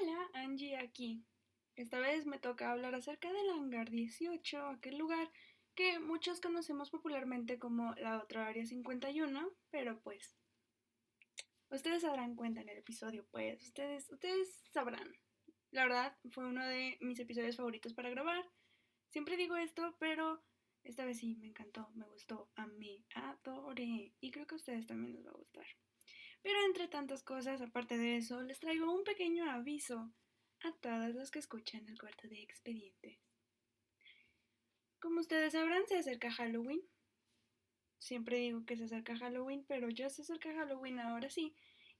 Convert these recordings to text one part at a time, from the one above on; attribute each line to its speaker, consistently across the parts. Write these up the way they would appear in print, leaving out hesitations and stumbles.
Speaker 1: Hola, Angie aquí. Esta vez me toca hablar acerca del Hangar 18, aquel lugar que muchos conocemos popularmente como la otra Área 51, pero pues ustedes se darán cuenta en el episodio, pues ustedes sabrán. La verdad, fue uno de mis episodios favoritos para grabar. Siempre digo esto, pero esta vez sí, me encantó, me gustó, amé, adoré y creo que a ustedes también les va a gustar. Pero entre tantas cosas, aparte de eso, les traigo un pequeño aviso a todos los que escuchan el cuarto de expedientes. Como ustedes sabrán, se acerca Halloween. Siempre digo que se acerca Halloween, pero ya se acerca Halloween ahora sí.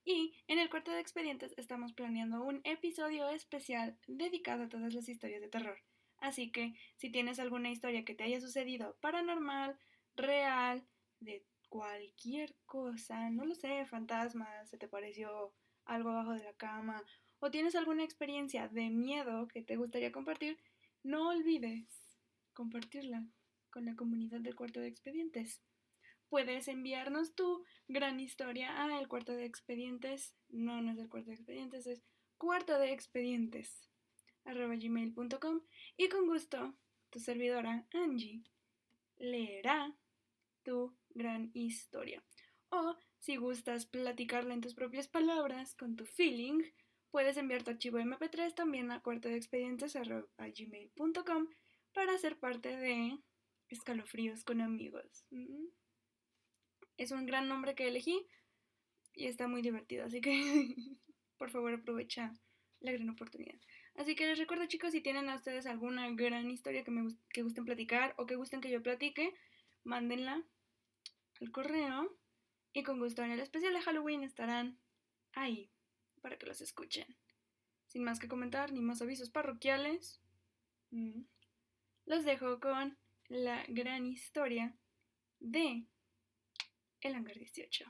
Speaker 1: Y en el cuarto de expedientes estamos planeando un episodio especial dedicado a todas las historias de terror. Así que si tienes alguna historia que te haya sucedido paranormal, real, de cualquier cosa, no lo sé, fantasmas, se te pareció algo abajo de la cama, o tienes alguna experiencia de miedo que te gustaría compartir, no olvides compartirla con la comunidad del cuarto de expedientes. Puedes enviarnos tu gran historia a el cuarto de expedientes. No es el cuarto de expedientes, es cuarto de expedientes @gmail.com y con gusto tu servidora Angie leerá tu gran historia. O si gustas platicarla en tus propias palabras, con tu feeling, puedes enviar tu archivo MP3 también a cuarto de expedientes @gmail.com para ser parte de Escalofríos con Amigos. Es un gran nombre que elegí y está muy divertido, así que por favor aprovecha la gran oportunidad. Así que les recuerdo, chicos, si tienen a ustedes alguna gran historia que gusten platicar o que gusten que yo platique, mándenla al correo y con gusto en el especial de Halloween estarán ahí para que los escuchen. Sin más que comentar ni más avisos parroquiales, los dejo con la gran historia de El Hangar 18.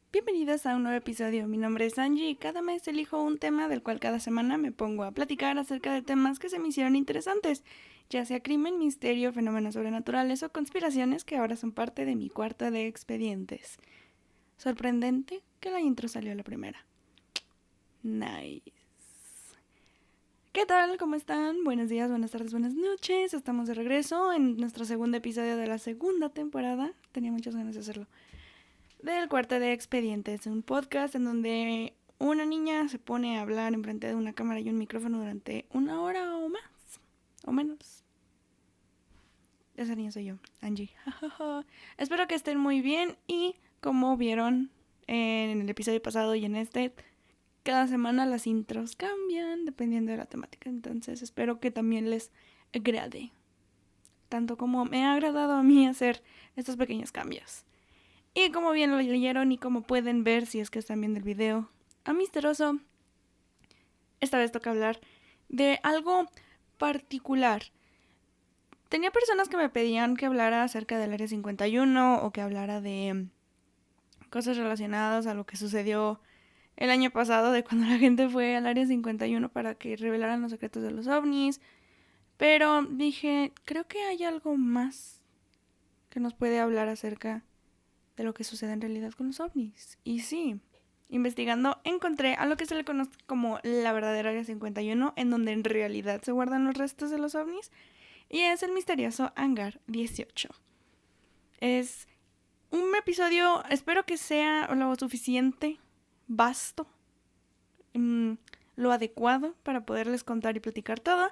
Speaker 1: Bienvenidos a un nuevo episodio. Mi nombre es Angie y cada mes elijo un tema del cual cada semana me pongo a platicar acerca de temas que se me hicieron interesantes, ya sea crimen, misterio, fenómenos sobrenaturales o conspiraciones que ahora son parte de mi cuarto de expedientes. Sorprendente que la intro salió a la primera. Nice. ¿Qué tal? ¿Cómo están? Buenos días, buenas tardes, buenas noches. Estamos de regreso en nuestro segundo episodio de la segunda temporada. Tenía muchas ganas de hacerlo. Del cuarto de expedientes, un podcast en donde una niña se pone a hablar enfrente de una cámara y un micrófono durante una hora o más, o menos. Esa niña soy yo, Angie. Espero que estén muy bien y como vieron en el episodio pasado y en este, cada semana las intros cambian dependiendo de la temática, entonces espero que también les agrade, tanto como me ha agradado a mí hacer estos pequeños cambios. Y como bien lo leyeron y como pueden ver si es que están viendo el video amistoso, esta vez toca hablar de algo particular. Tenía personas que me pedían que hablara acerca del Área 51 o que hablara de cosas relacionadas a lo que sucedió el año pasado, de cuando la gente fue al Área 51 para que revelaran los secretos de los ovnis. Pero dije, creo que hay algo más que nos puede hablar acerca de lo que sucede en realidad con los ovnis. Y sí, investigando encontré a lo que se le conoce como la verdadera Área 51, en donde en realidad se guardan los restos de los ovnis, y es el misterioso Hangar 18. Es un episodio, espero que sea lo suficiente, vasto, lo adecuado para poderles contar y platicar todo,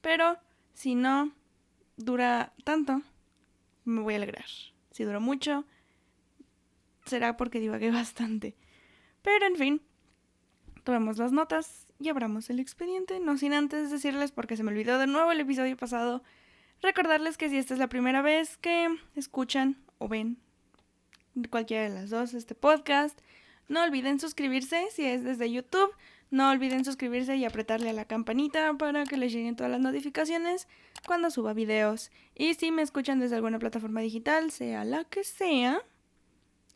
Speaker 1: pero si no, dura tanto, me voy a alegrar. Si duró mucho, será porque divagué bastante. Pero en fin, tomemos las notas y abramos el expediente. No sin antes decirles, porque se me olvidó de nuevo el episodio pasado, recordarles que si esta es la primera vez que escuchan o ven cualquiera de las dos este podcast, no olviden suscribirse si es desde YouTube. No olviden suscribirse y apretarle a la campanita para que les lleguen todas las notificaciones cuando suba videos. Y si me escuchan desde alguna plataforma digital, sea la que sea,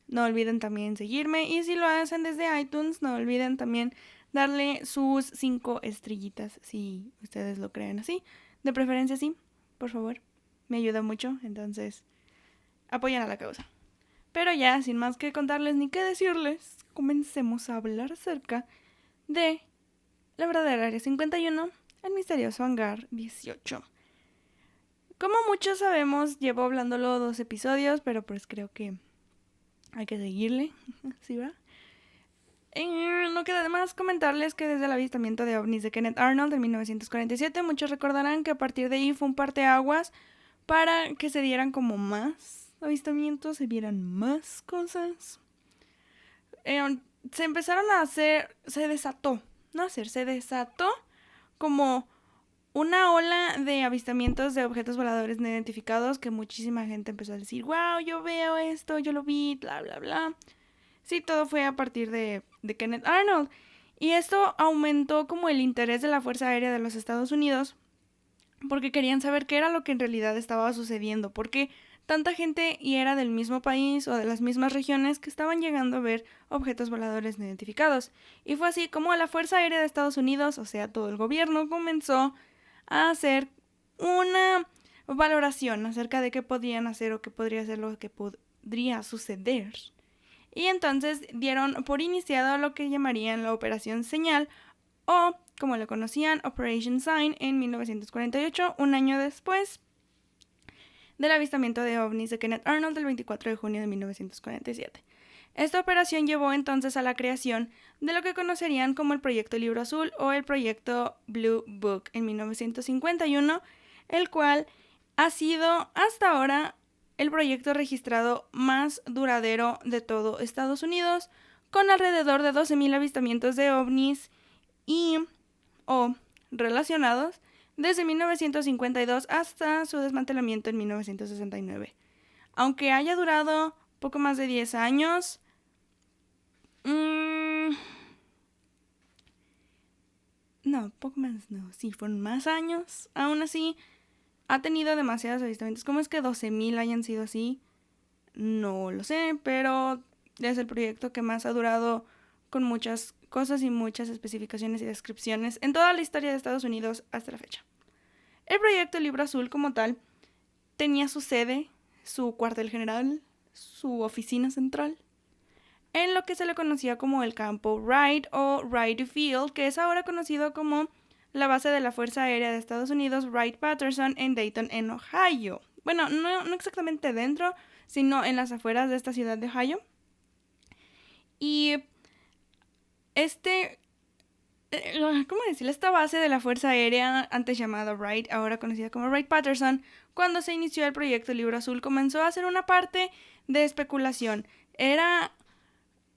Speaker 1: no olviden también seguirme. Y si lo hacen desde iTunes, no olviden también darle sus 5 estrellitas, si ustedes lo creen así. De preferencia sí, por favor. Me ayuda mucho, entonces apoyan a la causa. Pero ya, sin más que contarles ni que decirles, comencemos a hablar acerca de la verdadera Área 51, el misterioso Hangar 18. Como muchos sabemos, llevo hablándolo 2 episodios, pero pues creo que hay que seguirle, ¿sí va? No queda de más comentarles que desde el avistamiento de ovnis de Kenneth Arnold en 1947, muchos recordarán que a partir de ahí fue un parteaguas para que se dieran como más avistamientos, se vieran más cosas. Se empezaron a hacer, se desató como una ola de avistamientos de objetos voladores no identificados que muchísima gente empezó a decir, wow, yo veo esto, yo lo vi, bla, bla, bla. Sí, todo fue a partir de Kenneth Arnold. Y esto aumentó como el interés de la Fuerza Aérea de los Estados Unidos porque querían saber qué era lo que en realidad estaba sucediendo, porque tanta gente y era del mismo país o de las mismas regiones que estaban llegando a ver objetos voladores no identificados. Y fue así como la Fuerza Aérea de Estados Unidos, o sea, todo el gobierno, comenzó a hacer una valoración acerca de qué podían hacer o qué podría ser lo que podría suceder. Y entonces dieron por iniciado lo que llamarían la Operación Señal, o como lo conocían, Operation Sign, en 1948, un año después del avistamiento de ovnis de Kenneth Arnold el 24 de junio de 1947. Esta operación llevó entonces a la creación de lo que conocerían como el Proyecto Libro Azul o el Proyecto Blue Book en 1951, el cual ha sido hasta ahora el proyecto registrado más duradero de todo Estados Unidos, con alrededor de 12,000 avistamientos de ovnis o relacionados desde 1952 hasta su desmantelamiento en 1969. Aunque haya durado poco más de 10 años, no, poco más, no, sí, fueron más años, aún así ha tenido demasiados avistamientos. ¿Cómo es que 12,000 hayan sido así? No lo sé, pero es el proyecto que más ha durado, con muchas cosas y muchas especificaciones y descripciones en toda la historia de Estados Unidos hasta la fecha. El proyecto Libro Azul como tal tenía su sede, su cuartel general, su oficina central, en lo que se le conocía como el campo Wright o Wright Field, que es ahora conocido como la base de la Fuerza Aérea de Estados Unidos Wright-Patterson en Dayton, en Ohio. Bueno, no exactamente dentro, sino en las afueras de esta ciudad de Ohio. Y ¿cómo decirlo? Esta base de la Fuerza Aérea, antes llamada Wright, ahora conocida como Wright-Patterson, cuando se inició el proyecto Libro Azul, comenzó a ser una parte de especulación. Era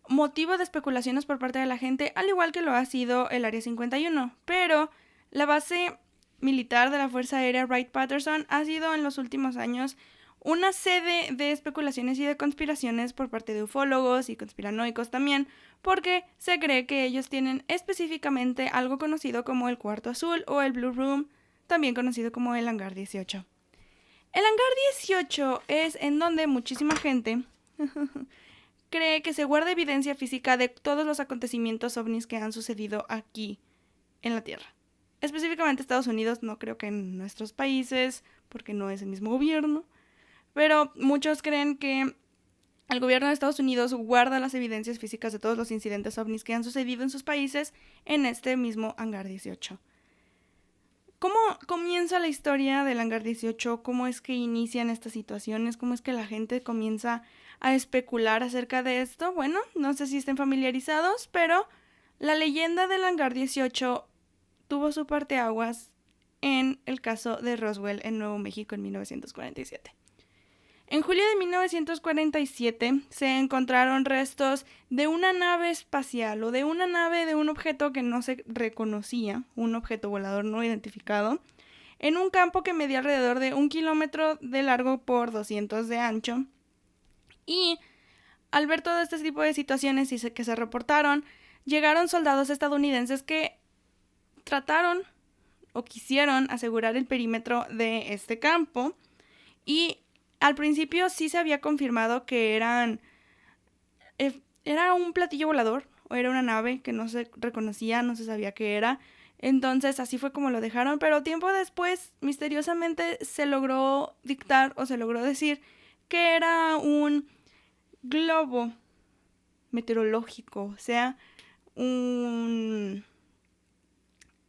Speaker 1: motivo de especulaciones por parte de la gente, al igual que lo ha sido el Área 51. Pero la base militar de la Fuerza Aérea Wright-Patterson ha sido en los últimos años una sede de especulaciones y de conspiraciones por parte de ufólogos y conspiranoicos también, porque se cree que ellos tienen específicamente algo conocido como el Cuarto Azul o el Blue Room, también conocido como el Hangar 18. El Hangar 18 es en donde muchísima gente cree que se guarda evidencia física de todos los acontecimientos ovnis que han sucedido aquí en la Tierra. Específicamente Estados Unidos, no creo que en nuestros países, porque no es el mismo gobierno, pero muchos creen que el gobierno de Estados Unidos guarda las evidencias físicas de todos los incidentes ovnis que han sucedido en sus países en este mismo Hangar 18. ¿Cómo comienza la historia del Hangar 18? ¿Cómo es que inician estas situaciones? ¿Cómo es que la gente comienza a especular acerca de esto? Bueno, no sé si estén familiarizados, pero la leyenda del Hangar 18 tuvo su parteaguas en el caso de Roswell en Nuevo México en 1947. En julio de 1947 se encontraron restos de una nave espacial o de una nave de un objeto que no se reconocía, un objeto volador no identificado, en un campo que medía alrededor de 1 kilómetro de largo por 200 de ancho. Y al ver todo este tipo de situaciones que se reportaron, llegaron soldados estadounidenses que trataron o quisieron asegurar el perímetro de este campo, y al principio sí se había confirmado que era un platillo volador o era una nave que no se reconocía, no se sabía qué era. Entonces así fue como lo dejaron, pero tiempo después misteriosamente se logró dictar o se logró decir que era un globo meteorológico, o sea, un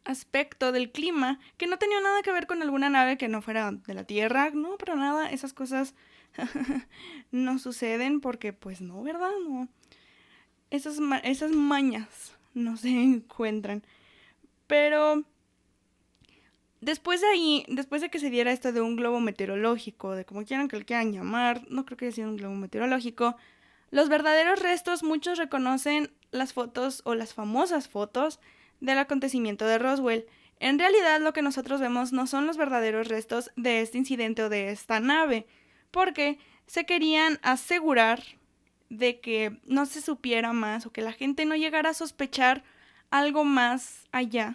Speaker 1: aspecto del clima que no tenía nada que ver con alguna nave que no fuera de la Tierra, no, pero nada, esas cosas no suceden porque pues no, ¿verdad? No. Esas mañas no se encuentran. Pero después de que se diera esto de un globo meteorológico, de como quieran que lo quieran llamar, no creo que haya sido un globo meteorológico, los verdaderos restos, muchos reconocen las fotos o las famosas fotos del acontecimiento de Roswell. En realidad lo que nosotros vemos no son los verdaderos restos de este incidente o de esta nave, porque se querían asegurar de que no se supiera más o que la gente no llegara a sospechar algo más allá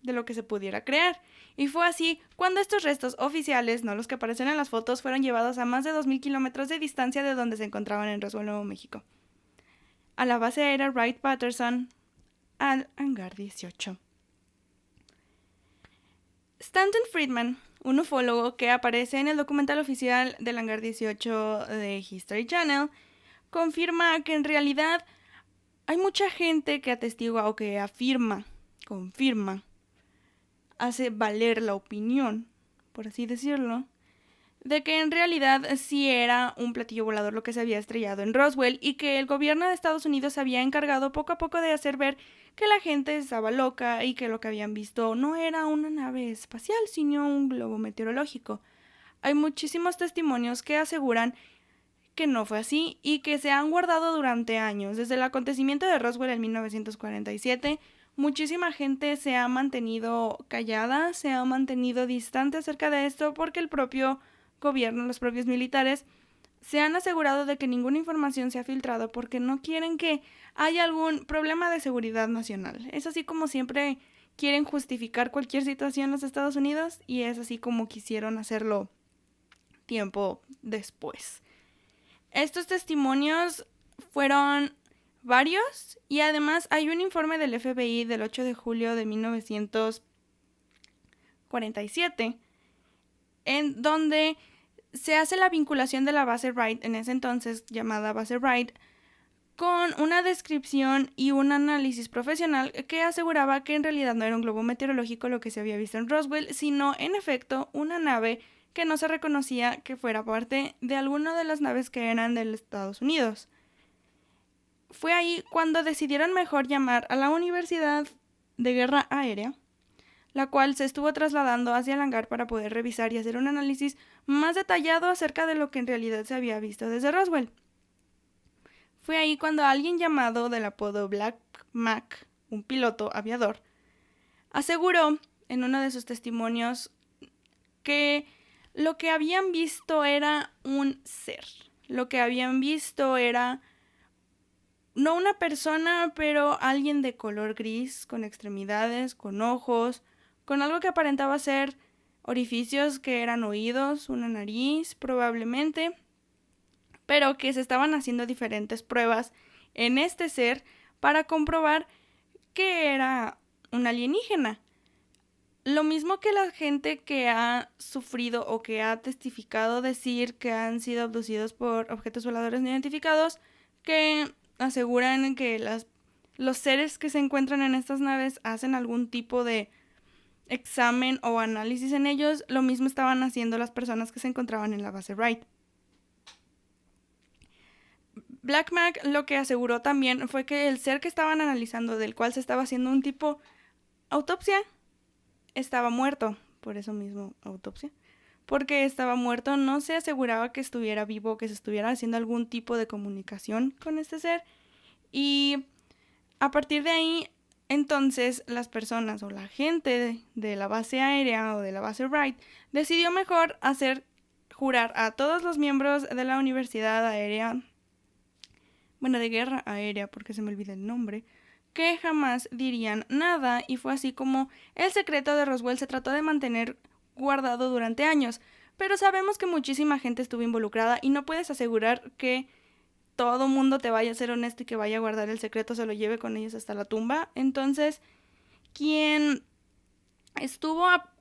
Speaker 1: de lo que se pudiera creer. Y fue así cuando estos restos oficiales, no los que aparecen en las fotos, fueron llevados a más de 2.000 kilómetros de distancia de donde se encontraban en Roswell, Nuevo México, a la base aérea Wright-Patterson, al hangar 18. Stanton Friedman, un ufólogo que aparece en el documental oficial del hangar 18 de History Channel, confirma que en realidad hay mucha gente que atestigua o que confirma, hace valer la opinión, por así decirlo, de que en realidad sí era un platillo volador lo que se había estrellado en Roswell y que el gobierno de Estados Unidos se había encargado poco a poco de hacer ver que la gente estaba loca y que lo que habían visto no era una nave espacial, sino un globo meteorológico. Hay muchísimos testimonios que aseguran que no fue así y que se han guardado durante años. Desde el acontecimiento de Roswell en 1947, muchísima gente se ha mantenido callada, se ha mantenido distante acerca de esto porque el propio gobierno, los propios militares, se han asegurado de que ninguna información se ha filtrado porque no quieren que haya algún problema de seguridad nacional. Es así como siempre quieren justificar cualquier situación en los Estados Unidos y es así como quisieron hacerlo tiempo después. Estos testimonios fueron varios y además hay un informe del FBI del 8 de julio de 1947 en donde se hace la vinculación de la base Wright, en ese entonces llamada base Wright, con una descripción y un análisis profesional que aseguraba que en realidad no era un globo meteorológico lo que se había visto en Roswell, sino en efecto una nave que no se reconocía que fuera parte de alguna de las naves que eran de los Estados Unidos. Fue ahí cuando decidieron mejor llamar a la Universidad de Guerra Aérea, la cual se estuvo trasladando hacia el hangar para poder revisar y hacer un análisis más detallado acerca de lo que en realidad se había visto desde Roswell. Fue ahí cuando alguien llamado del apodo Black Mac, un piloto aviador, aseguró en uno de sus testimonios que lo que habían visto era un ser. Lo que habían visto era no una persona, pero alguien de color gris, con extremidades, con ojos, con algo que aparentaba ser orificios que eran oídos, una nariz, probablemente, pero que se estaban haciendo diferentes pruebas en este ser para comprobar que era un alienígena. Lo mismo que la gente que ha sufrido o que ha testificado decir que han sido abducidos por objetos voladores no identificados, que aseguran que los seres que se encuentran en estas naves hacen algún tipo de examen o análisis en ellos, lo mismo estaban haciendo las personas que se encontraban en la base Wright. Black Mac lo que aseguró también fue que el ser que estaban analizando, del cual se estaba haciendo un tipo autopsia, estaba muerto, por eso mismo autopsia, porque estaba muerto, no se aseguraba que estuviera vivo, que se estuviera haciendo algún tipo de comunicación con este ser. Y a partir de ahí, entonces, las personas o la gente de la base aérea o de la base Wright decidió mejor jurar a todos los miembros de la Universidad Aérea, bueno, de Guerra Aérea, porque se me olvida el nombre, que jamás dirían nada, y fue así como el secreto de Roswell se trató de mantener guardado durante años. Pero sabemos que muchísima gente estuvo involucrada y no puedes asegurar que todo mundo te vaya a ser honesto y que vaya a guardar el secreto, se lo lleve con ellos hasta la tumba. Entonces, quien estuvo a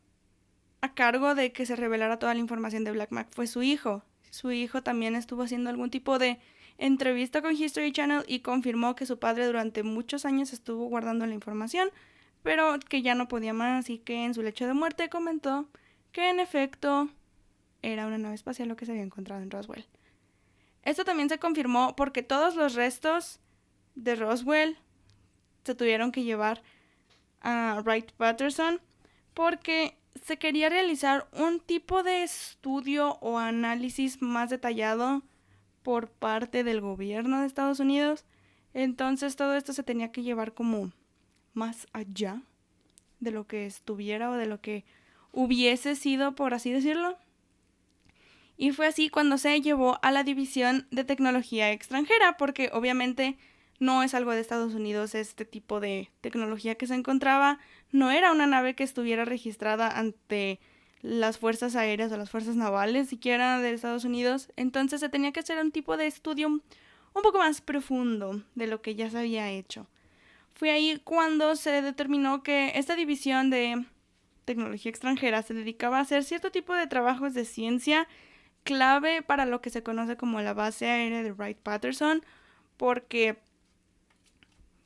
Speaker 1: cargo de que se revelara toda la información de Black Mac fue su hijo. Su hijo también estuvo haciendo algún tipo de entrevista con History Channel y confirmó que su padre durante muchos años estuvo guardando la información, pero que ya no podía más y que en su lecho de muerte comentó que en efecto era una nave espacial lo que se había encontrado en Roswell. Esto también se confirmó porque todos los restos de Roswell se tuvieron que llevar a Wright-Patterson porque se quería realizar un tipo de estudio o análisis más detallado por parte del gobierno de Estados Unidos. Entonces todo esto se tenía que llevar como más allá de lo que estuviera o de lo que hubiese sido, por así decirlo. Y fue así cuando se llevó a la División de Tecnología Extranjera, porque obviamente no es algo de Estados Unidos este tipo de tecnología que se encontraba, no era una nave que estuviera registrada ante las fuerzas aéreas o las fuerzas navales siquiera de Estados Unidos, entonces se tenía que hacer un tipo de estudio un poco más profundo de lo que ya se había hecho. Fue ahí cuando se determinó que esta división de tecnología extranjera se dedicaba a hacer cierto tipo de trabajos de ciencia clave para lo que se conoce como la base aérea de Wright-Patterson, porque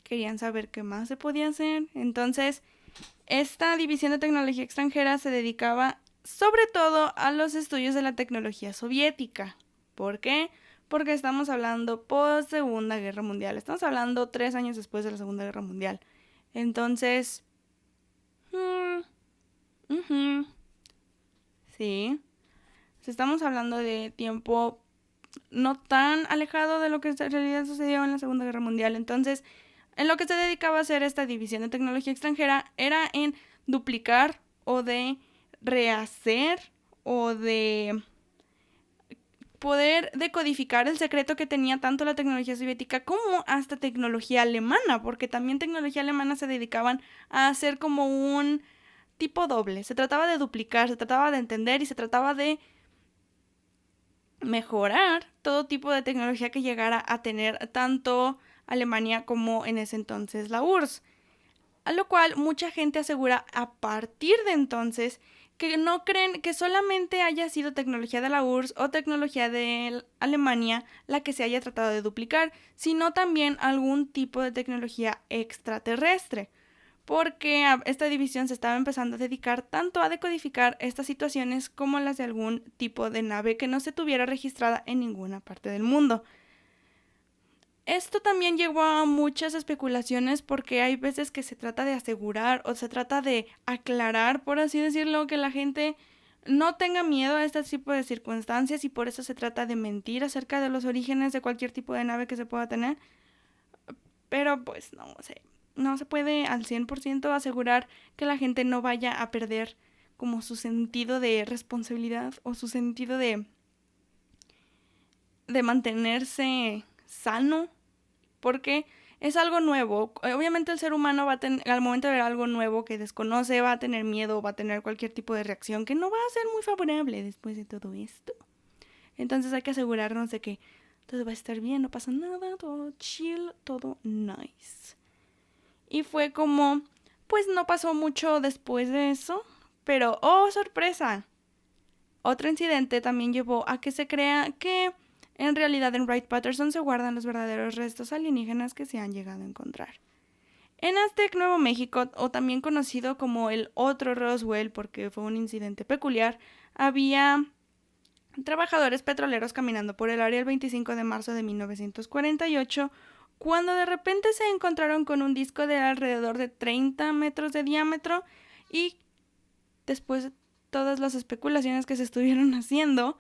Speaker 1: querían saber qué más se podía hacer. Entonces, esta división de tecnología extranjera se dedicaba sobre todo a los estudios de la tecnología soviética. ¿Por qué? Porque estamos hablando post Segunda Guerra Mundial. Estamos hablando 3 años después de la Segunda Guerra Mundial. Entonces, sí, estamos hablando de tiempo no tan alejado de lo que en realidad sucedió en la Segunda Guerra Mundial. Entonces, en lo que se dedicaba a hacer esta división de tecnología extranjera era en duplicar o de rehacer o de poder decodificar el secreto que tenía tanto la tecnología soviética como hasta tecnología alemana, porque también tecnología alemana se dedicaban a hacer como un tipo doble. Se trataba de duplicar, se trataba de entender y se trataba de mejorar todo tipo de tecnología que llegara a tener tanto Alemania como en ese entonces la URSS. A lo cual mucha gente asegura a partir de entonces que no creen que solamente haya sido tecnología de la URSS o tecnología de Alemania la que se haya tratado de duplicar, sino también algún tipo de tecnología extraterrestre, porque esta división se estaba empezando a dedicar tanto a decodificar estas situaciones como las de algún tipo de nave que no se tuviera registrada en ninguna parte del mundo. Esto también llevó a muchas especulaciones porque hay veces que se trata de asegurar o se trata de aclarar, por así decirlo, que la gente no tenga miedo a este tipo de circunstancias y por eso se trata de mentir acerca de los orígenes de cualquier tipo de nave que se pueda tener. Pero pues no se puede al 100% asegurar que la gente no vaya a perder como su sentido de responsabilidad o su sentido de mantenerse sano, porque es algo nuevo. Obviamente el ser humano va a tener, al momento de ver algo nuevo que desconoce, va a tener miedo, va a tener cualquier tipo de reacción que no va a ser muy favorable después de todo esto. Entonces hay que asegurarnos de que todo va a estar bien, no pasa nada, todo chill, todo nice. Y fue como, pues no pasó mucho después de eso, pero ¡oh, sorpresa! Otro incidente también llevó a que se crea que en realidad en Wright-Patterson se guardan los verdaderos restos alienígenas que se han llegado a encontrar. En Aztec, Nuevo México, o también conocido como el otro Roswell porque fue un incidente peculiar, había trabajadores petroleros caminando por el área el 25 de marzo de 1948 cuando de repente se encontraron con un disco de alrededor de 30 metros de diámetro y después todas las especulaciones que se estuvieron haciendo,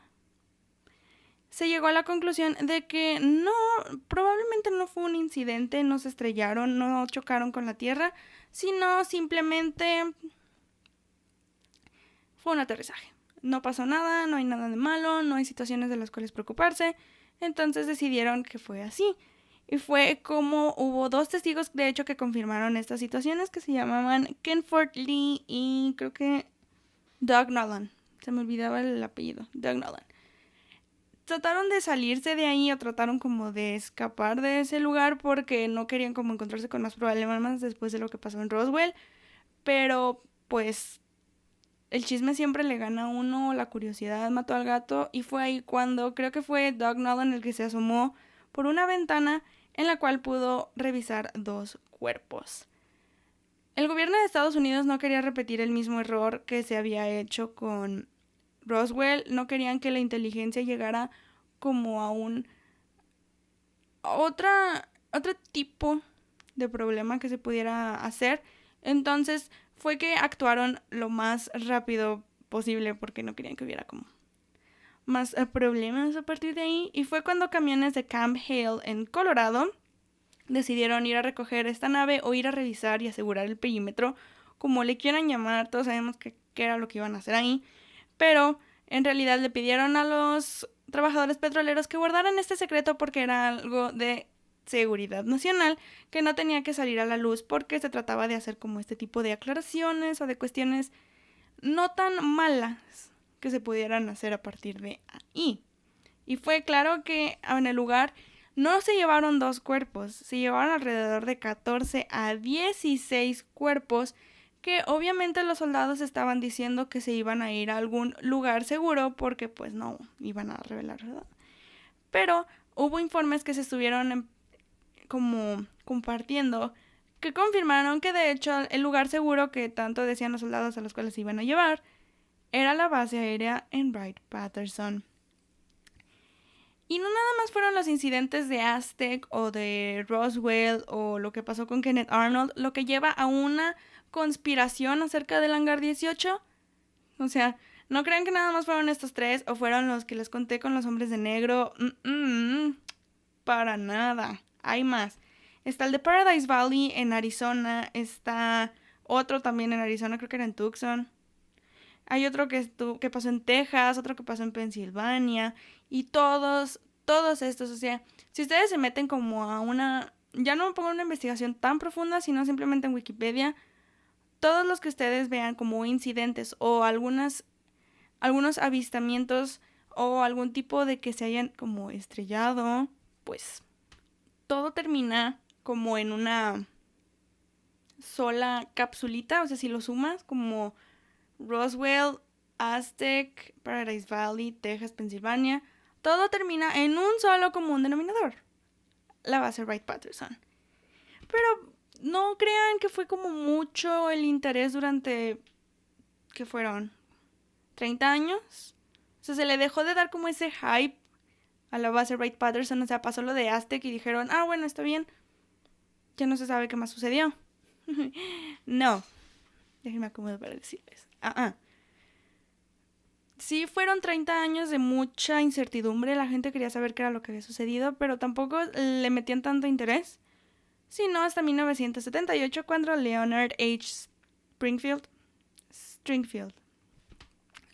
Speaker 1: se llegó a la conclusión de que no, probablemente no fue un incidente, no se estrellaron, no chocaron con la Tierra, sino simplemente fue un aterrizaje. No pasó nada, no hay nada de malo, no hay situaciones de las cuales preocuparse, entonces decidieron que fue así. Y fue como hubo 2 testigos, de hecho, que confirmaron estas situaciones, que se llamaban Ken Ford Lee y creo que Doug Nolan. Se me olvidaba el apellido, Doug Nolan. Trataron de salirse de ahí o trataron como de escapar de ese lugar porque no querían como encontrarse con más problemas después de lo que pasó en Roswell. Pero pues el chisme siempre le gana a uno, la curiosidad mató al gato y fue ahí cuando creo que fue Doug Nolan el que se asomó por una ventana en la cual pudo revisar 2 cuerpos. El gobierno de Estados Unidos no quería repetir el mismo error que se había hecho con Roswell, no querían que la inteligencia llegara como a otro tipo de problema que se pudiera hacer. Entonces fue que actuaron lo más rápido posible porque no querían que hubiera como más problemas a partir de ahí. Y fue cuando camiones de Camp Hale en Colorado decidieron ir a recoger esta nave o ir a revisar y asegurar el perímetro, como le quieran llamar. Todos sabemos qué era lo que iban a hacer ahí, pero en realidad le pidieron a los trabajadores petroleros que guardaran este secreto porque era algo de seguridad nacional que no tenía que salir a la luz porque se trataba de hacer como este tipo de aclaraciones o de cuestiones no tan malas que se pudieran hacer a partir de ahí. Y fue claro que en el lugar no se llevaron 2 cuerpos, se llevaron alrededor de 14 a 16 cuerpos que obviamente los soldados estaban diciendo que se iban a ir a algún lugar seguro porque pues no iban a revelar, ¿verdad? Pero hubo informes que se estuvieron como compartiendo que confirmaron que de hecho el lugar seguro que tanto decían los soldados a los cuales se iban a llevar era la base aérea en Wright-Patterson. Y no nada más fueron los incidentes de Aztec o de Roswell o lo que pasó con Kenneth Arnold lo que lleva a una conspiración acerca del Hangar 18. O sea, no crean que nada más fueron estos 3 o fueron los que les conté con los hombres de negro. Para nada. Hay más. Está el de Paradise Valley en Arizona. Está otro también en Arizona, creo que era en Tucson. Hay otro que pasó en Texas, otro que pasó en Pensilvania. Y todos estos, o sea, si ustedes se meten como a ya no me pongo una investigación tan profunda, sino simplemente en Wikipedia, todos los que ustedes vean como incidentes o algunos avistamientos o algún tipo de que se hayan como estrellado, pues todo termina como en una sola capsulita, o sea, si lo sumas como Roswell, Aztec, Paradise Valley, Texas, Pensilvania, todo termina en un solo común denominador, la base Wright-Patterson. Pero no crean que fue como mucho el interés durante, ¿qué fueron? ¿30 años? O sea, se le dejó de dar como ese hype a la base Wright-Patterson, o sea, pasó lo de Aztec y dijeron, bueno, está bien, ya no se sabe qué más sucedió. No, déjenme acomodar para decirles. Sí, fueron 30 años de mucha incertidumbre, la gente quería saber qué era lo que había sucedido, pero tampoco le metían tanto interés, sino hasta 1978 cuando Leonard H.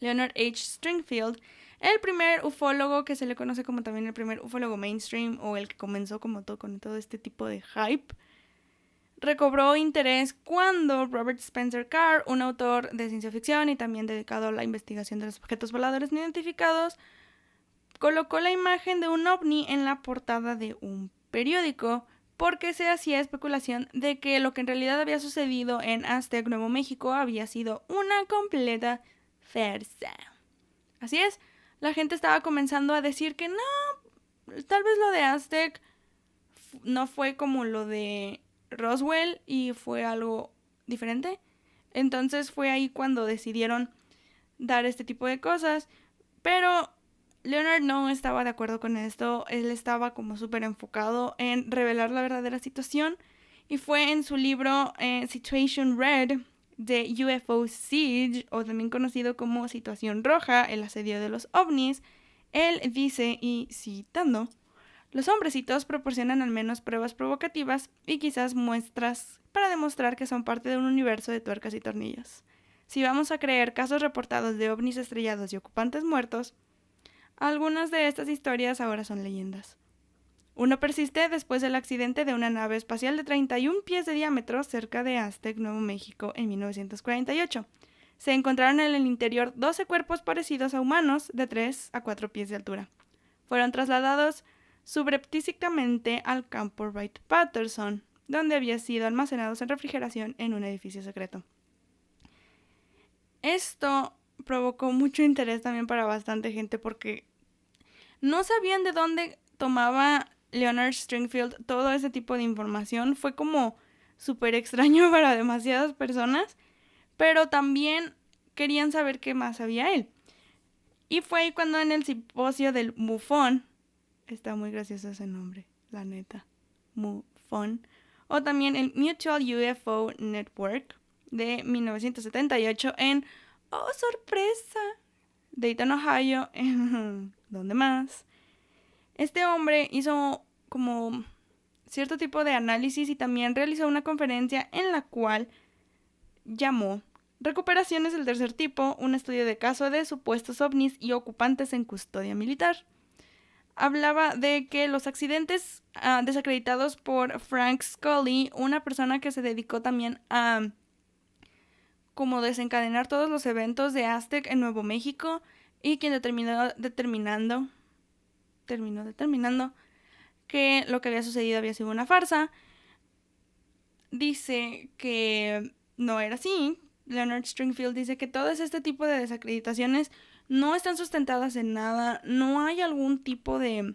Speaker 1: Leonard H. Stringfield, el primer ufólogo que se le conoce como también el primer ufólogo mainstream o el que comenzó como todo con todo este tipo de hype, recobró interés cuando Robert Spencer Carr, un autor de ciencia ficción y también dedicado a la investigación de los objetos voladores no identificados, colocó la imagen de un ovni en la portada de un periódico porque se hacía especulación de que lo que en realidad había sucedido en Aztec, Nuevo México, había sido una completa farsa. Así es, la gente estaba comenzando a decir que no, tal vez lo de Aztec no fue como lo de Roswell y fue algo diferente. Entonces fue ahí cuando decidieron dar este tipo de cosas. Pero Leonard no estaba de acuerdo con esto. Él estaba como súper enfocado en revelar la verdadera situación. Y fue en su libro Situation Red, de UFO Siege, o también conocido como Situación Roja, el asedio de los ovnis, él dice, y citando, los hombrecitos proporcionan al menos pruebas provocativas y quizás muestras para demostrar que son parte de un universo de tuercas y tornillos. Si vamos a creer casos reportados de ovnis estrellados y ocupantes muertos, algunas de estas historias ahora son leyendas. Uno persiste después del accidente de una nave espacial de 31 pies de diámetro cerca de Aztec, Nuevo México, en 1948. Se encontraron en el interior 12 cuerpos parecidos a humanos de 3 a 4 pies de altura. Fueron trasladados subreptícicamente al campo Wright-Patterson, donde habían sido almacenados en refrigeración en un edificio secreto. Esto provocó mucho interés también para bastante gente porque no sabían de dónde tomaba Leonard Stringfield todo ese tipo de información. Fue como súper extraño para demasiadas personas, pero también querían saber qué más sabía él. Y fue ahí cuando en el simposio del MUFON, está muy gracioso ese nombre, la neta, MUFON, o también el Mutual UFO Network de 1978 en, oh sorpresa, Dayton, Ohio, ¿dónde más? Este hombre hizo como cierto tipo de análisis y también realizó una conferencia en la cual llamó Recuperaciones del tercer tipo, un estudio de caso de supuestos ovnis y ocupantes en custodia militar. Hablaba de que los accidentes desacreditados por Frank Scully, una persona que se dedicó también a como desencadenar todos los eventos de Aztec en Nuevo México y quien terminó determinando que lo que había sucedido había sido una farsa. Dice que no era así. Leonard Stringfield dice que todo este tipo de desacreditaciones no están sustentadas en nada, no hay algún tipo de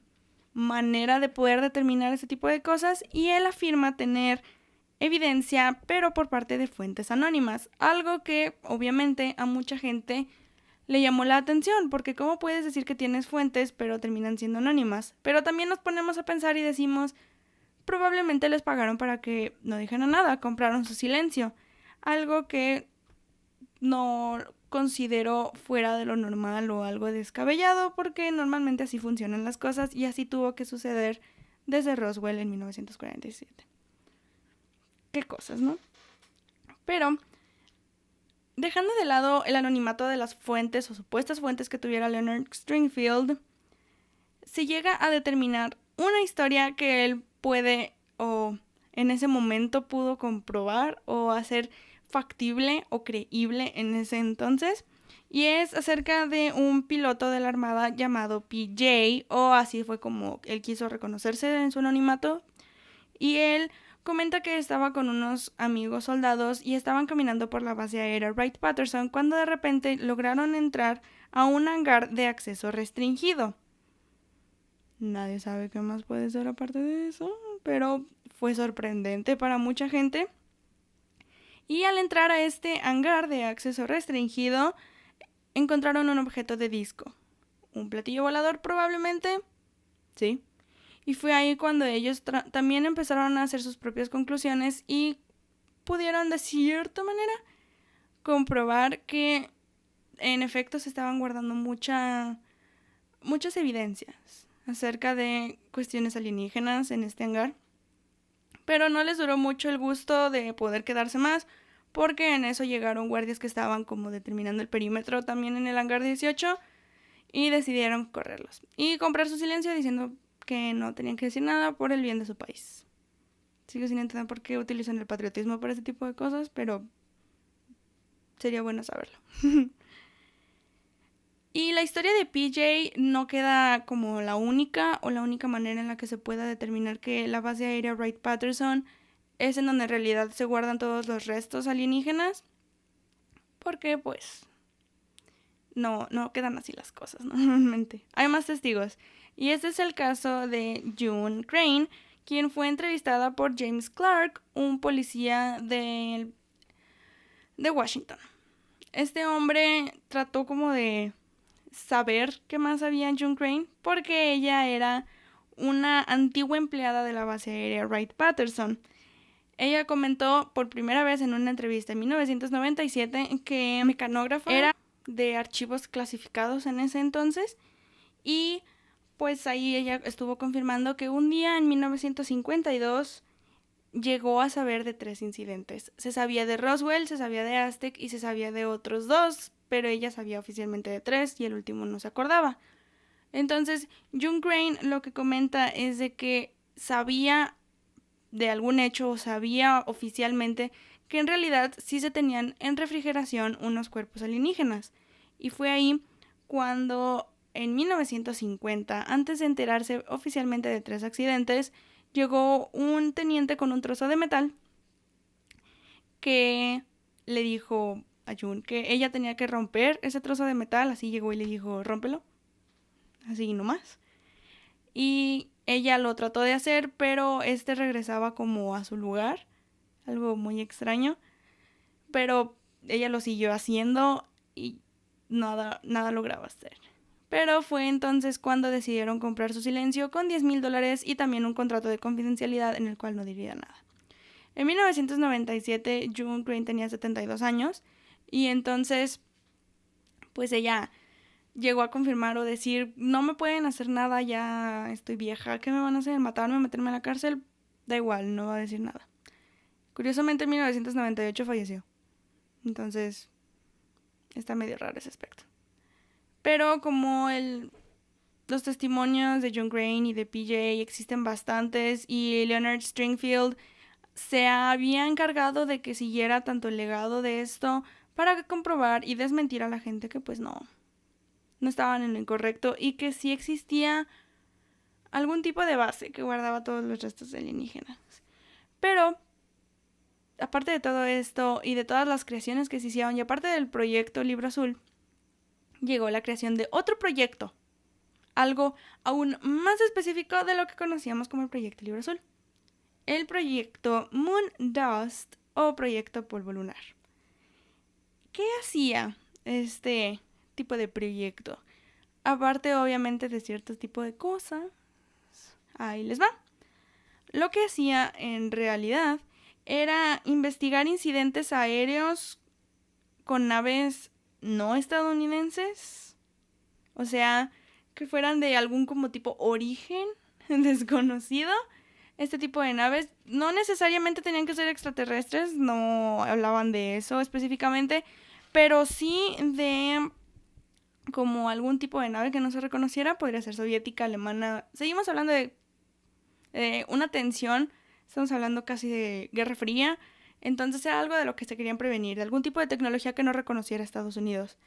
Speaker 1: manera de poder determinar ese tipo de cosas, y él afirma tener evidencia, pero por parte de fuentes anónimas, algo que obviamente a mucha gente le llamó la atención, porque ¿cómo puedes decir que tienes fuentes pero terminan siendo anónimas? Pero también nos ponemos a pensar y decimos, probablemente les pagaron para que no dijeran nada, compraron su silencio, algo que no considero fuera de lo normal o algo descabellado, porque normalmente así funcionan las cosas y así tuvo que suceder desde Roswell en 1947. Qué cosas, ¿no? Pero dejando de lado el anonimato de las fuentes o supuestas fuentes que tuviera Leonard Stringfield, se llega a determinar una historia que él puede o en ese momento pudo comprobar o hacer factible o creíble en ese entonces, y es acerca de un piloto de la Armada llamado PJ, o así fue como él quiso reconocerse en su anonimato, y él comenta que estaba con unos amigos soldados y estaban caminando por la base aérea Wright-Patterson cuando de repente lograron entrar a un hangar de acceso restringido. Nadie sabe qué más puede ser aparte de eso, pero fue sorprendente para mucha gente. Y al entrar a este hangar de acceso restringido, encontraron un objeto de disco. ¿Un platillo volador probablemente? Sí. Y fue ahí cuando ellos también empezaron a hacer sus propias conclusiones y pudieron de cierta manera comprobar que en efecto se estaban guardando muchas evidencias acerca de cuestiones alienígenas en este hangar. Pero no les duró mucho el gusto de poder quedarse más, porque en eso llegaron guardias que estaban como determinando el perímetro también en el hangar 18 y decidieron correrlos y comprar su silencio diciendo que no tenían que decir nada por el bien de su país. Sigo sin entender por qué utilizan el patriotismo para ese tipo de cosas, pero sería bueno saberlo. Y la historia de PJ no queda como la única manera en la que se pueda determinar que la base aérea Wright-Patterson es en donde en realidad se guardan todos los restos alienígenas, porque pues no quedan así las cosas, ¿no? Normalmente. Hay más testigos, y este es el caso de June Crane, quien fue entrevistada por James Clark, un policía de Washington. Este hombre trató como de saber qué más sabía June Crane, porque ella era una antigua empleada de la base aérea Wright-Patterson. ella comentó por primera vez en una entrevista en 1997 que mecanógrafa era de archivos clasificados en ese entonces, y pues ahí ella estuvo confirmando que un día en 1952 llegó a saber de 3 incidentes. Se sabía de Roswell, se sabía de Aztec y se sabía de otros 2, pero ella sabía oficialmente de 3 y el último no se acordaba. Entonces, June Crane lo que comenta es de que sabía de algún hecho o sabía oficialmente que en realidad sí se tenían en refrigeración unos cuerpos alienígenas. Y fue ahí cuando en 1950, antes de enterarse oficialmente de 3 accidentes, llegó un teniente con un trozo de metal que le dijo a June que ella tenía que romper ese trozo de metal. Así llegó y le dijo, rómpelo, así nomás. Y ella lo trató de hacer, pero regresaba como a su lugar, algo muy extraño. Pero ella lo siguió haciendo y nada lograba hacer. Pero fue entonces cuando decidieron comprar su silencio con $10,000 y también un contrato de confidencialidad en el cual no diría nada. En 1997, June Crane tenía 72 años y entonces, pues ella llegó a confirmar o decir, no me pueden hacer nada, ya estoy vieja, ¿qué me van a hacer? ¿Matarme? ¿Meterme a la cárcel? Da igual, no va a decir nada. Curiosamente, en 1998 falleció. Entonces, está medio raro ese aspecto. Pero como los testimonios de John Crane y de PJ existen bastantes, y Leonard Stringfield se había encargado de que siguiera tanto el legado de esto para comprobar y desmentir a la gente que pues no estaban en lo incorrecto y que sí existía algún tipo de base que guardaba todos los restos alienígenas. Pero aparte de todo esto y de todas las creaciones que se hicieron, y aparte del proyecto Libro Azul, llegó la creación de otro proyecto, algo aún más específico de lo que conocíamos como el proyecto Libro Azul, el proyecto Moon Dust o proyecto Polvo Lunar. ¿Qué hacía este tipo de proyecto? Aparte obviamente de cierto tipo de cosas, ahí les va. Lo que hacía en realidad era investigar incidentes aéreos con naves no estadounidenses, o sea, que fueran de algún como tipo origen desconocido. Este tipo de naves no necesariamente tenían que ser extraterrestres, no hablaban de eso específicamente, pero sí de como algún tipo de nave que no se reconociera, podría ser soviética, alemana. Seguimos hablando de una tensión, estamos hablando casi de Guerra Fría, entonces era algo de lo que se querían prevenir, de algún tipo de tecnología que no reconociera Estados Unidos.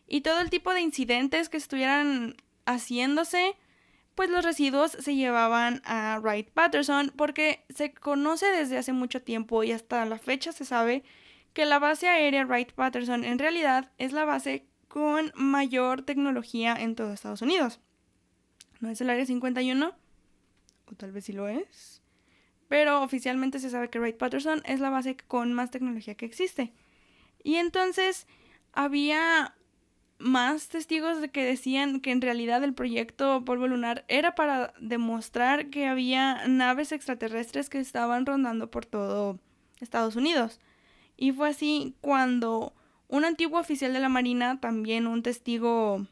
Speaker 1: Y todo el tipo de incidentes que estuvieran haciéndose, pues los residuos se llevaban a Wright-Patterson, porque se conoce desde hace mucho tiempo y hasta la fecha se sabe que la base aérea Wright-Patterson en realidad es la base con mayor tecnología en todo Estados Unidos. No es el Área 51, o tal vez sí lo es, pero oficialmente se sabe que Wright-Patterson es la base con más tecnología que existe. Y entonces había más testigos de que decían que en realidad el proyecto Polvo Lunar era para demostrar que había naves extraterrestres que estaban rondando por todo Estados Unidos. Y fue así cuando un antiguo oficial de la Marina, también un testigo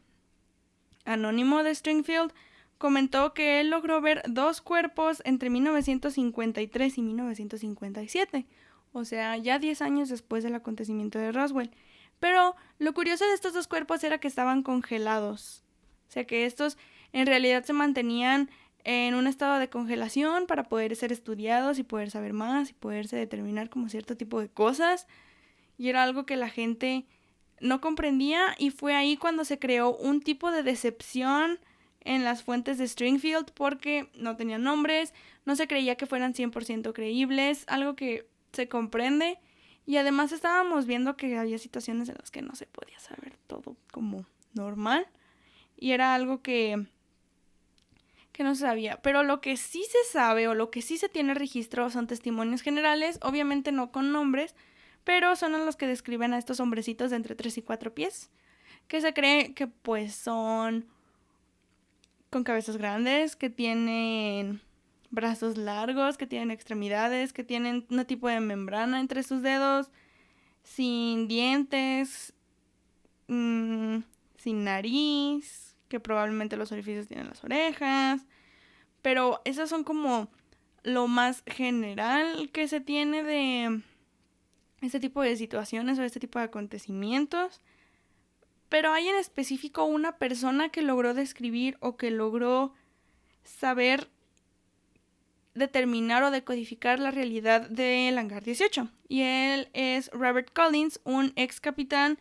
Speaker 1: anónimo de Stringfield, comentó que él logró ver 2 cuerpos entre 1953 y 1957, o sea, ya 10 años después del acontecimiento de Roswell. Pero lo curioso de estos 2 cuerpos era que estaban congelados, o sea que estos en realidad se mantenían en un estado de congelación para poder ser estudiados y poder saber más y poderse determinar como cierto tipo de cosas, y era algo que la gente no comprendía, y fue ahí cuando se creó un tipo de decepción en las fuentes de Stringfield porque no tenían nombres, no se creía que fueran 100% creíbles, algo que se comprende, y además estábamos viendo que había situaciones en las que no se podía saber todo como normal y era algo que no se sabía. Pero lo que sí se sabe o lo que sí se tiene registro son testimonios generales, obviamente no con nombres, pero son los que describen a estos hombrecitos de entre 3 y 4 pies, que se cree que pues son con cabezas grandes, que tienen brazos largos, que tienen extremidades, que tienen un tipo de membrana entre sus dedos, sin dientes, sin nariz, que probablemente los orificios tienen las orejas, pero esas son como lo más general que se tiene de este tipo de situaciones o este tipo de acontecimientos. Pero hay en específico una persona que logró describir o que logró saber determinar o decodificar la realidad del Hangar 18. Y él es Robert Collins, un ex capitán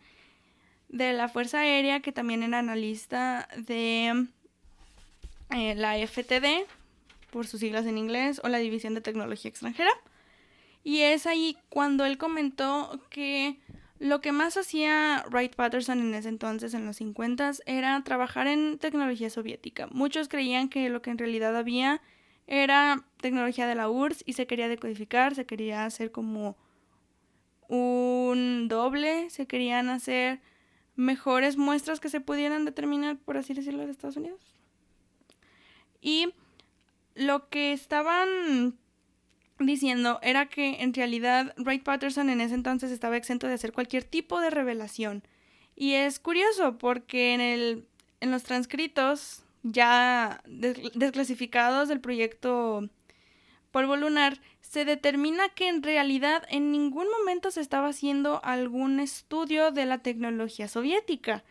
Speaker 1: de la Fuerza Aérea que también era analista de la FTD, por sus siglas en inglés, o la División de Tecnología Extranjera. Y es ahí cuando él comentó que lo que más hacía Wright-Patterson en ese entonces, en los 50, era trabajar en tecnología soviética. Muchos creían que lo que en realidad había era tecnología de la URSS y se quería decodificar, se quería hacer como un doble, se querían hacer mejores muestras que se pudieran determinar, por así decirlo, de Estados Unidos. Y lo que estaban diciendo era que en realidad Wright-Patterson en ese entonces estaba exento de hacer cualquier tipo de revelación. Y es curioso porque en los transcritos ya desclasificados del proyecto Polvo Lunar se determina que en realidad en ningún momento se estaba haciendo algún estudio de la tecnología soviética,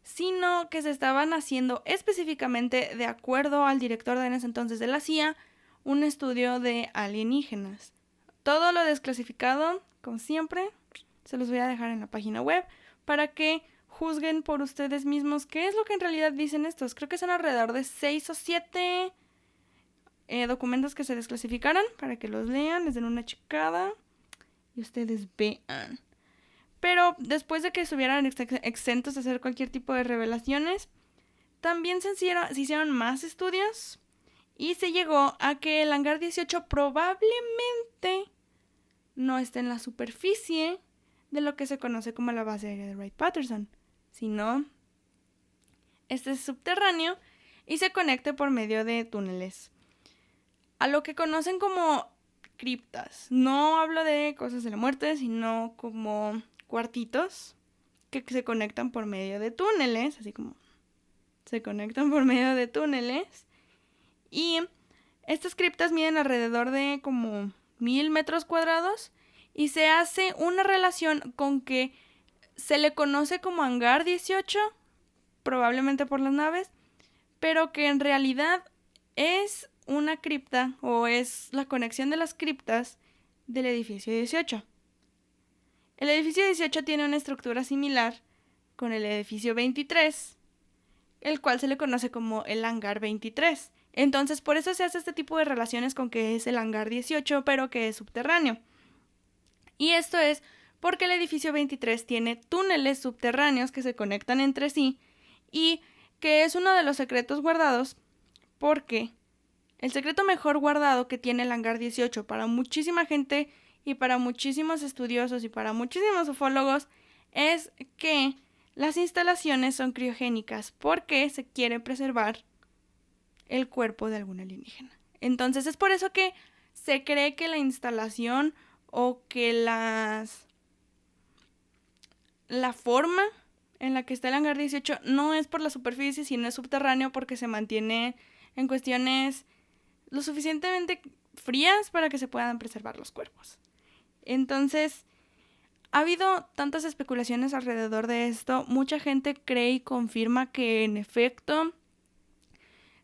Speaker 1: sino que se estaban haciendo específicamente, de acuerdo al director de ese entonces de la CIA, un estudio de alienígenas. Todo lo desclasificado, como siempre, se los voy a dejar en la página web para que juzguen por ustedes mismos qué es lo que en realidad dicen estos. Creo que son alrededor de 6 o 7 documentos que se desclasificaron para que los lean, les den una checada y ustedes vean. Pero después de que estuvieran exentos de hacer cualquier tipo de revelaciones, también se hicieron más estudios y se llegó a que el Hangar 18 probablemente no esté en la superficie de lo que se conoce como la base aérea de Wright-Patterson, sino este es subterráneo y se conecte por medio de túneles a lo que conocen como criptas. No hablo de cosas de la muerte, sino como cuartitos que se conectan por medio de túneles, así como se conectan por medio de túneles. Y estas criptas miden alrededor de como 1000 metros cuadrados y se hace una relación con que se le conoce como Hangar 18, probablemente por las naves, pero que en realidad es una cripta o es la conexión de las criptas del edificio 18. El edificio 18 tiene una estructura similar con el edificio 23, el cual se le conoce como el Hangar 23. Entonces, por eso se hace este tipo de relaciones con que es el Hangar 18, pero que es subterráneo. Y esto es porque el edificio 23 tiene túneles subterráneos que se conectan entre sí y que es uno de los secretos guardados porque el secreto mejor guardado que tiene el Hangar 18 para muchísima gente y para muchísimos estudiosos y para muchísimos ufólogos es que las instalaciones son criogénicas porque se quiere preservar el cuerpo de algún alienígena. Entonces es por eso que se cree que la instalación o que la forma en la que está el Hangar 18 no es por la superficie, sino es subterráneo porque se mantiene en cuestiones lo suficientemente frías para que se puedan preservar los cuerpos. Entonces, ha habido tantas especulaciones alrededor de esto. Mucha gente cree y confirma que en efecto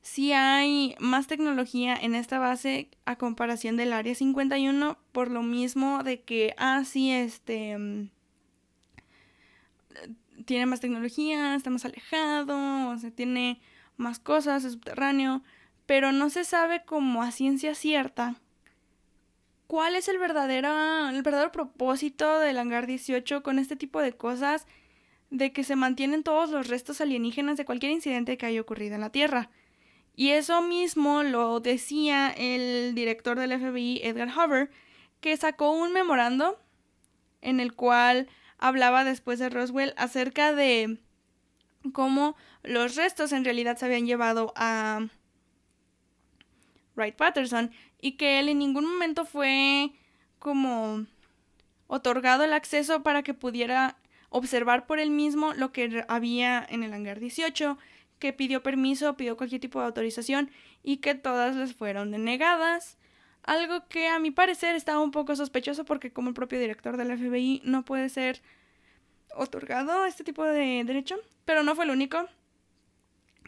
Speaker 1: sí hay más tecnología en esta base a comparación del Área 51, por lo mismo de que, tiene más tecnología, está más alejado, o sea, tiene más cosas, es subterráneo, pero no se sabe como a ciencia cierta cuál es el verdadero propósito del Hangar 18 con este tipo de cosas, de que se mantienen todos los restos alienígenas de cualquier incidente que haya ocurrido en la Tierra. Y eso mismo lo decía el director del FBI, Edgar Hoover, que sacó un memorando en el cual hablaba después de Roswell acerca de cómo los restos en realidad se habían llevado a Wright-Patterson y que él en ningún momento fue como otorgado el acceso para que pudiera observar por él mismo lo que había en el hangar 18, que pidió permiso, pidió cualquier tipo de autorización y que todas les fueron denegadas. Algo que a mi parecer estaba un poco sospechoso porque como el propio director del FBI no puede ser otorgado este tipo de derecho, pero no fue el único.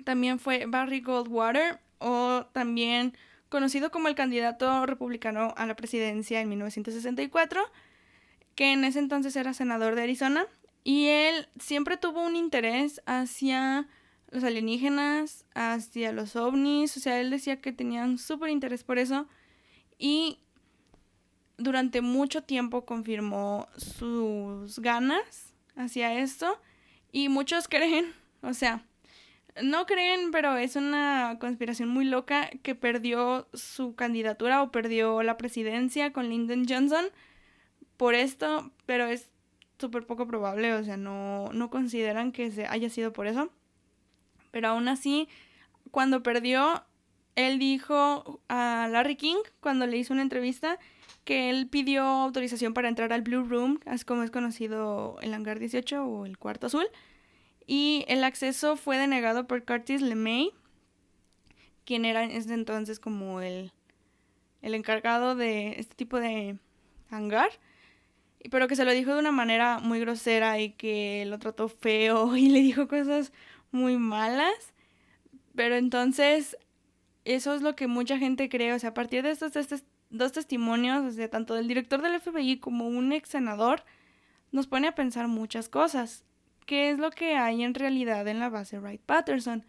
Speaker 1: También fue Barry Goldwater, o también conocido como el candidato republicano a la presidencia en 1964, que en ese entonces era senador de Arizona, y él siempre tuvo un interés hacia los alienígenas, hacia los ovnis, o sea, él decía que tenían súper interés por eso, y durante mucho tiempo confirmó sus ganas hacia esto, y muchos creen, o sea, no creen, pero es una conspiración muy loca que perdió su candidatura o perdió la presidencia con Lyndon Johnson por esto, pero es súper poco probable, o sea, no consideran que haya sido por eso. Pero aún así, cuando perdió, él dijo a Larry King, cuando le hizo una entrevista, que él pidió autorización para entrar al Blue Room, así como es conocido el hangar 18 o el cuarto azul, y el acceso fue denegado por Curtis LeMay, quien era en ese entonces como el encargado de este tipo de hangar, pero que se lo dijo de una manera muy grosera y que lo trató feo y le dijo cosas muy malas. Pero entonces eso es lo que mucha gente cree, o sea, a partir de estos dos testimonios, o sea, tanto del director del FBI como un ex senador, nos pone a pensar muchas cosas. ¿Qué es lo que hay en realidad en la base Wright-Patterson?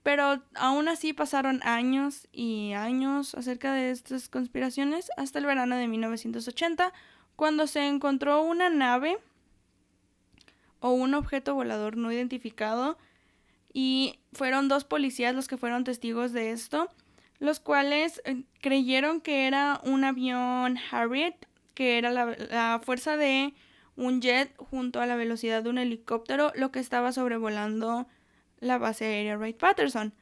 Speaker 1: Pero aún así pasaron años y años acerca de estas conspiraciones hasta el verano de 1980, cuando se encontró una nave o un objeto volador no identificado y fueron 2 policías los que fueron testigos de esto, los cuales creyeron que era un avión Harriet, que era la fuerza de un jet junto a la velocidad de un helicóptero, lo que estaba sobrevolando la base aérea Wright-Patterson.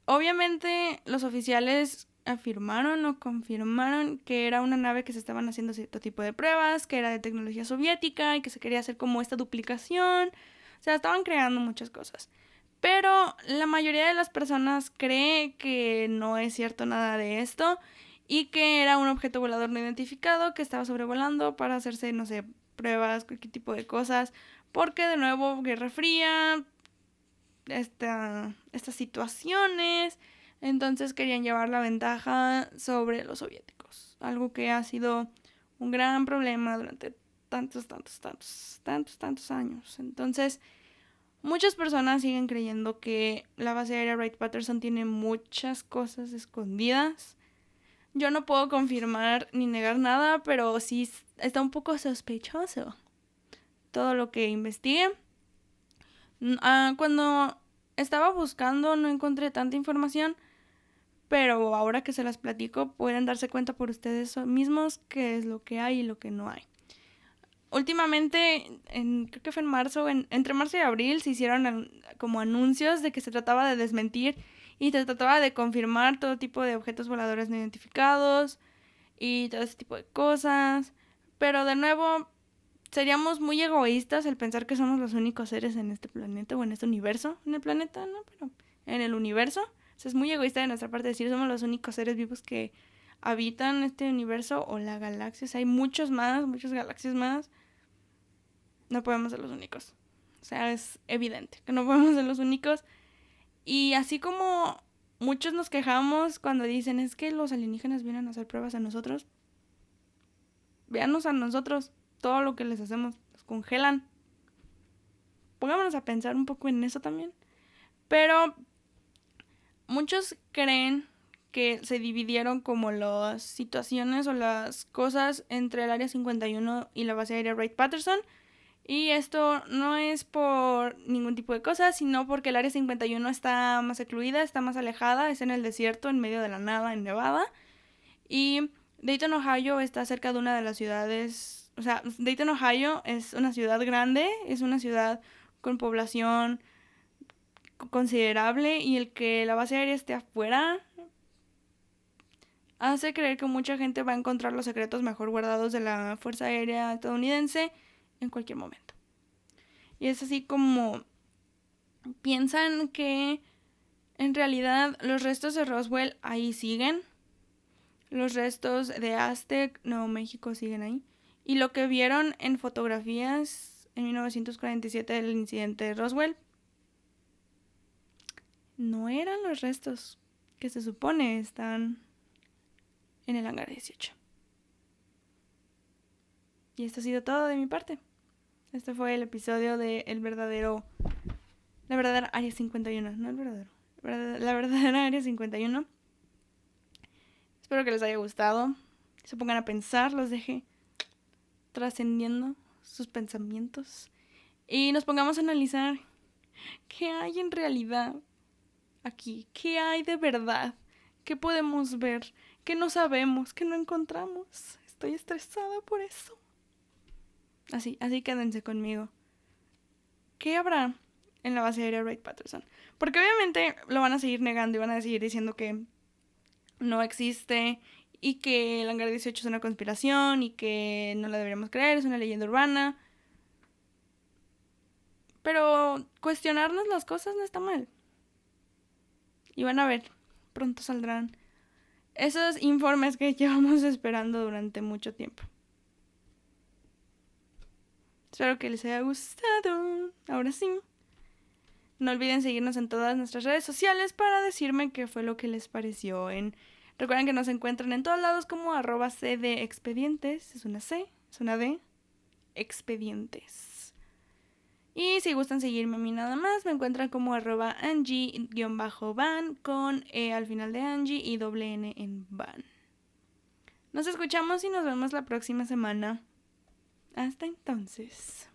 Speaker 1: Obviamente los oficiales afirmaron o confirmaron que era una nave que se estaban haciendo cierto tipo de pruebas, que era de tecnología soviética y que se quería hacer como esta duplicación. O sea, estaban creando muchas cosas. Pero la mayoría de las personas cree que no es cierto nada de esto y que era un objeto volador no identificado que estaba sobrevolando para hacerse, no sé, pruebas, cualquier tipo de cosas. Porque de nuevo, Guerra Fría, estas situaciones, entonces querían llevar la ventaja sobre los soviéticos, algo que ha sido un gran problema durante tantos años. Entonces, muchas personas siguen creyendo que la base aérea Wright-Patterson tiene muchas cosas escondidas. Yo no puedo confirmar ni negar nada, pero sí está un poco sospechoso todo lo que investigué. Cuando estaba buscando no encontré tanta información, pero ahora que se las platico pueden darse cuenta por ustedes mismos qué es lo que hay y lo que no hay. Últimamente, creo que fue en marzo, entre marzo y abril se hicieron como anuncios de que se trataba de desmentir y se trataba de confirmar todo tipo de objetos voladores no identificados y todo ese tipo de cosas. Pero de nuevo, seríamos muy egoístas el pensar que somos los únicos seres en este planeta o en este universo. En el planeta, no, pero en el universo. O sea, es muy egoísta de nuestra parte decir somos los únicos seres vivos que habitan este universo o la galaxia. O sea, hay muchas galaxias más. No podemos ser los únicos. O sea, es evidente que no podemos ser los únicos. Y así como muchos nos quejamos cuando dicen es que los alienígenas vienen a hacer pruebas a nosotros. Véanos a nosotros, todo lo que les hacemos, los congelan. Pongámonos a pensar un poco en eso también. Pero muchos creen que se dividieron como las situaciones o las cosas entre el Área 51 y la base aérea Wright-Patterson. Y esto no es por ningún tipo de cosa, sino porque el Área 51 está más secluida, está más alejada, es en el desierto, en medio de la nada, en Nevada. Y Dayton, Ohio está cerca de una de las ciudades, o sea, Dayton, Ohio es una ciudad grande, es una ciudad con población considerable y el que la base aérea esté afuera hace creer que mucha gente va a encontrar los secretos mejor guardados de la Fuerza Aérea estadounidense en cualquier momento. Y es así como piensan que en realidad los restos de Roswell ahí siguen. Los restos de Aztec, Nuevo México, siguen ahí. Y lo que vieron en fotografías en 1947 del incidente de Roswell no eran los restos que se supone están en el hangar 18. Y esto ha sido todo de mi parte. Este fue el episodio de la verdadera Área 51, no el verdadero. La verdadera Área 51. Espero que les haya gustado. Se pongan a pensar, los deje trascendiendo sus pensamientos. Y nos pongamos a analizar qué hay en realidad aquí. ¿Qué hay de verdad? ¿Qué podemos ver? ¿Qué no sabemos? ¿Qué no encontramos? Estoy estresada por eso. Así quédense conmigo. ¿Qué habrá en la base aérea Wright-Patterson? Porque obviamente lo van a seguir negando y van a seguir diciendo que no existe y que el hangar 18 es una conspiración y que no la deberíamos creer, es una leyenda urbana. Pero cuestionarnos las cosas no está mal. Y van a ver, pronto saldrán esos informes que llevamos esperando durante mucho tiempo. Espero que les haya gustado. Ahora sí. No olviden seguirnos en todas nuestras redes sociales para decirme qué fue lo que les pareció. Recuerden que nos encuentran en todos lados como @cdexpedientes. Es una C, es una D. Expedientes. Y si gustan seguirme a mí nada más, me encuentran como @Angie_Van con E al final de Angie y doble N en Van. Nos escuchamos y nos vemos la próxima semana. Hasta entonces.